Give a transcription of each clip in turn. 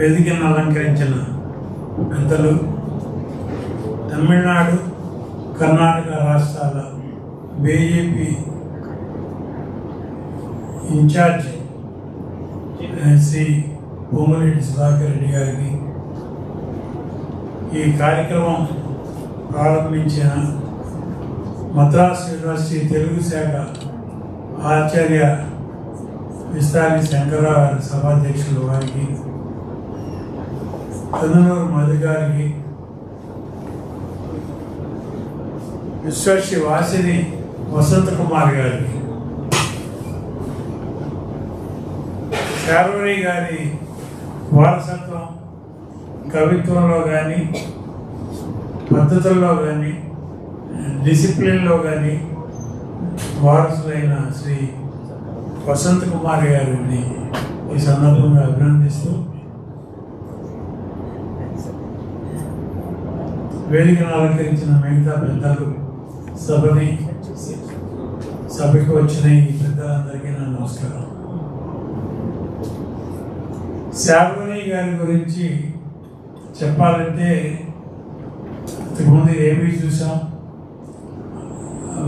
వేదికను అలంకరించిన పెద్దలు, తమిళనాడు, కర్ణాటక రాష్ట్రాల బీజేపీ ఇన్ఛార్జ్ శ్రీ పొంగులేటి సుధాకర్ రెడ్డి గారికి, ఈ కార్యక్రమం ప్రారంభించిన మద్రాస్ యూనివర్సిటీ తెలుగు శాఖ ఆచార్య విస్తారి శంకరరావు గారి సభాధ్యక్షులు వారికి, చందనూరు మధు గారికి, విశ్వశ్రీ వాసిని వసంత కుమార్ గారికి, శార్వరి గారి వారసత్వం కవిత్వంలో కానీ, పద్ధతుల్లో కానీ, డిసిప్లిన్లో కానీ వారసులైన శ్రీ వసంత కుమార్ గారిని ఈ సందర్భంగా అభినందిస్తూ, వేదికను అలంకరించిన మిగతా పెద్దలు, సభకు వచ్చిన ఈ పెద్దలందరికీ నా నమస్కారం. శార్వరి గారి గురించి చెప్పాలంటే ఇంతకుముందు ఏమీ చూసాం,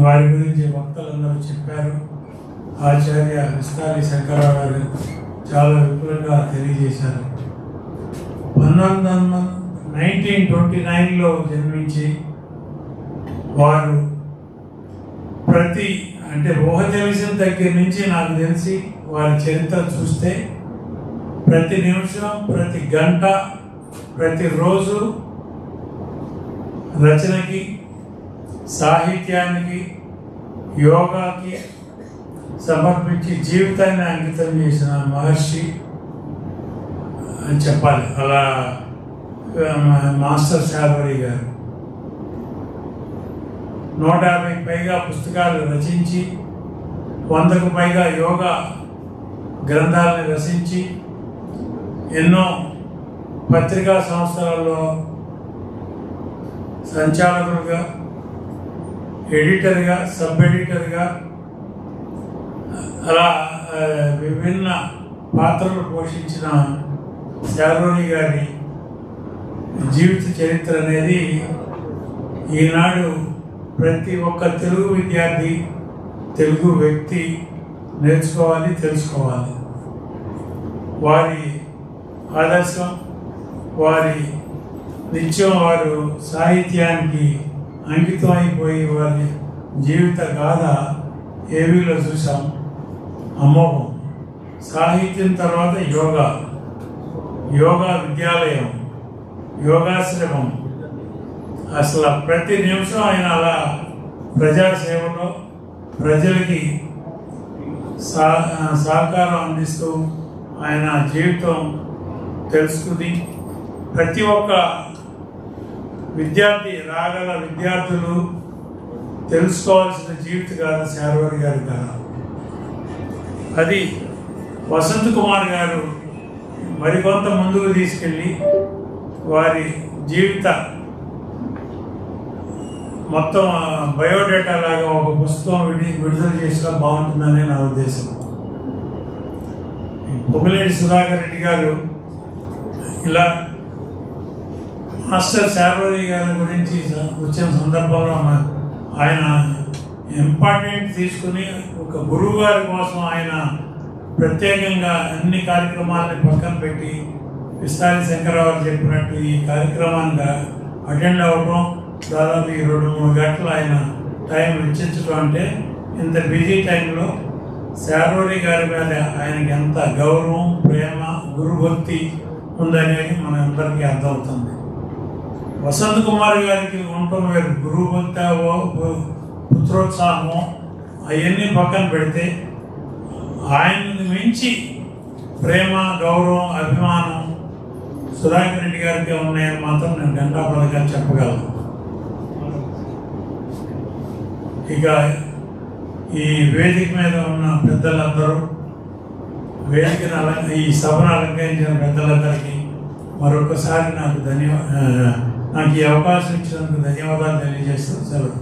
వారి గురించి వక్తలందరూ చెప్పారు. ఆచార్య విస్తారి శంకరరావు గారు చాలా విపులంగా తెలియజేశారు. 1929లో జన్మించి వారు ఊహ తెలిసిన దగ్గర నుంచి నాకు తెలిసి వారి చరిత్ర చూస్తే ప్రతి నిమిషం, ప్రతి గంట, ప్రతిరోజు రచనకి, సాహిత్యానికి, యోగాకి సమర్పించి జీవితాన్ని అంకితం చేసిన మహర్షి అని చెప్పాలి. అలా మాస్టర్ శార్వరి గారు 150కి పైగా పుస్తకాలు రచించి, 100కు పైగా యోగా గ్రంథాలను రచించి, ఎన్నో పత్రికా సంస్థలలో సంచాలకులుగా, ఎడిటర్గా, సబ్ ఎడిటర్గా అలా విభిన్న పాత్రలు పోషించిన శార్వరి గారి జీవిత చరిత్ర అనేది ఈనాడు ప్రతి ఒక్క తెలుగు విద్యార్థి, తెలుగు వ్యక్తి నేర్చుకోవాలి, తెలుసుకోవాలి. వారి ఆదర్శం, వారి నిత్యం వారు సాహిత్యానికి అంకితం అయిపోయి వారి జీవిత గాథ ఏవీలో చూసాం. అమోఘం. సాహిత్యం తర్వాత యోగా విద్యాలయం, యోగాశ్రమం. అసలు ప్రతి నిమిషం ఆయన అలా ప్రజాసేవలో ప్రజలకి సహకారం అందిస్తూ ఆయన జీవితం తెలుసుకుని, ప్రతి ఒక్క విద్యార్థులు తెలుసుకోవాల్సిన జీవిత గాథ శార్వరి గారి గాథ. అది వసంత్ కుమార్ గారు మరికొంత ముందుకు తీసుకెళ్ళి వారి జీవిత మొత్తం బయోడేటా లాగా ఒక పుస్తకం విడుదల చేసినా బాగుంటుందని నా ఉద్దేశం. పొంగులేటి సుధాకర్ రెడ్డి గారు ఇలా మాస్టర్ శార్వరి గారి గురించి వచ్చిన సందర్భంలో ఆయన ఇంపార్టెంట్ తీసుకుని ఒక గురువు గారి కోసం ఆయన ప్రత్యేకంగా అన్ని కార్యక్రమాలని పక్కన పెట్టి విస్తారి శంకరరావు చెప్పినట్టు ఈ కార్యక్రమాన్ని అటెండ్ అవ్వడం, దాదాపు 2-3 గంటలు ఆయన టైం వెచ్చించడం అంటే ఇంత బిజీ టైంలో శార్వరి గారి మీద ఆయనకి ఎంత గౌరవం, ప్రేమ, గురుభక్తి ఉందనేది మనందరికీ అర్థమవుతుంది. వసంత్ కుమార్ గారికి ఉండటం వేరు, గురుభక్తి, పుత్రోత్సాహం అవన్నీ పక్కన పెడితే ఆయన్ని మించి ప్రేమ, గౌరవం, అభిమానం సుధాకర్ రెడ్డి గారికి ఉన్నాయని మాత్రం నేను గంటాపదంగా చెప్పగలను. ఇక ఈ వేదిక మీద ఉన్న పెద్దలందరూ, ఈ సభను అలంకరించిన పెద్దలందరికీ మరొకసారి నాకు ఈ అవకాశం ఇచ్చినందుకు ధన్యవాదాలు తెలియజేస్తూ సెలవు.